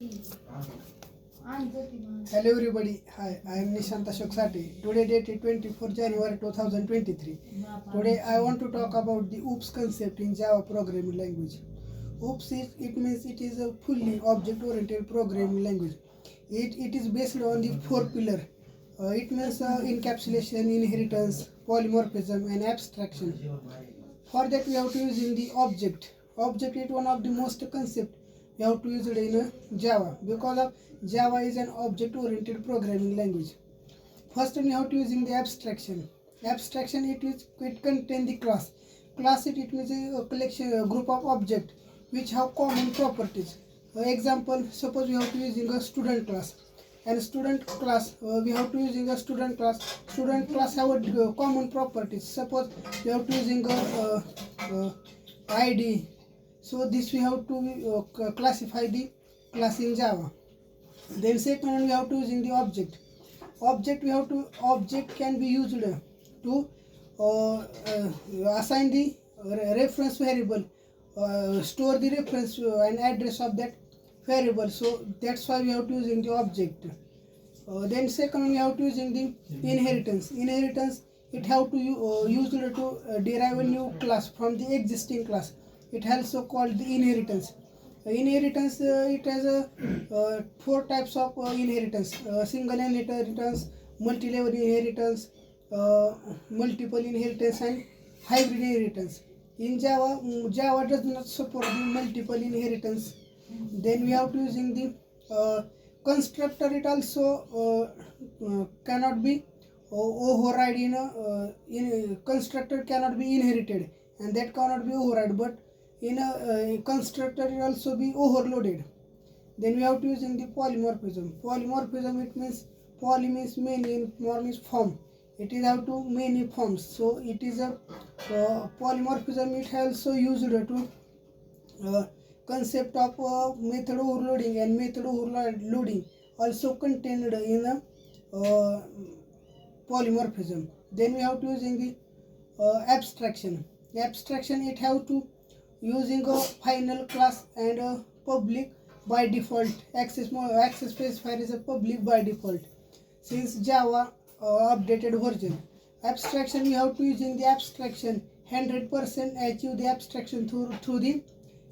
Hello everybody, hi, I am Nishant Ashok Sati. Today date is 24 January 2023. Today I want to talk about the OOPS concept in Java programming language. OOPS means it is a fully object-oriented programming language. It is based on the four pillars. It means encapsulation, inheritance, polymorphism and abstraction. For that we have to use in the object. Object is one of the most concept we have to use it in Java, because of Java is an object-oriented programming language. First we have to use in the abstraction. Abstraction it contains the class. Class it means a collection, a group of objects which have common properties. Example, suppose we have to using a student class. And student class we have to using a student class. Student class have a common properties. Suppose we have to using a ID. So this we have to classify the class in Java. Then second we have to using the object. Object can be used to assign the reference variable, store the reference and address of that variable. So that's why we have to using the object. Then second we have to using the inheritance. Inheritance it have to use to derive a new class from the existing class. It also called the inheritance. Inheritance it has four types of inheritance: single inheritance, multi-level inheritance, multiple inheritance and hybrid inheritance. In Java, Java does not support the multiple inheritance. Then we have to using the constructor. It also cannot be override in constructor cannot be inherited, and that cannot be override, but in a constructor it also be overloaded. Then we have to using the polymorphism. Polymorphism it means poly means many and more means form. It is have to many forms. So it is a polymorphism. It also used to concept of method overloading, and method overloading also contained in a polymorphism. Then we have to using the abstraction. Abstraction it have to using a final class and a public by default. Access specifier is a public by default since Java updated version. Abstraction we have to using the abstraction 100% achieve the abstraction through the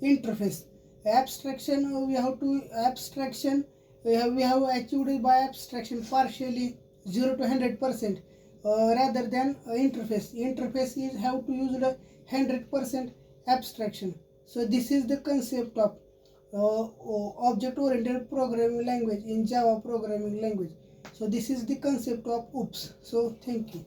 interface. Abstraction we have achieved by abstraction partially 0 to 100% rather than interface. Interface is have to use the 100% abstraction. So this is the concept of object-oriented programming language in Java programming language. So this is the concept of OOPS. So thank you.